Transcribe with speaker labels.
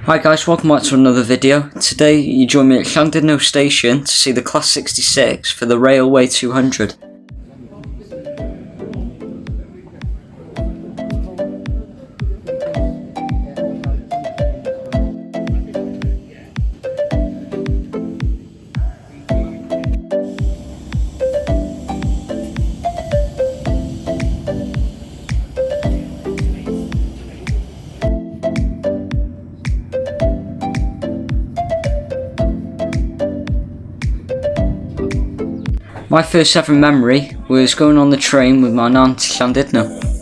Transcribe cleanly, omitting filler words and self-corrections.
Speaker 1: Hi guys, welcome back to another video. Today you join me at Llandudno Station to see the Class 66 for the Railway 200. My first ever memory was going on the train with my nan to Llandudno.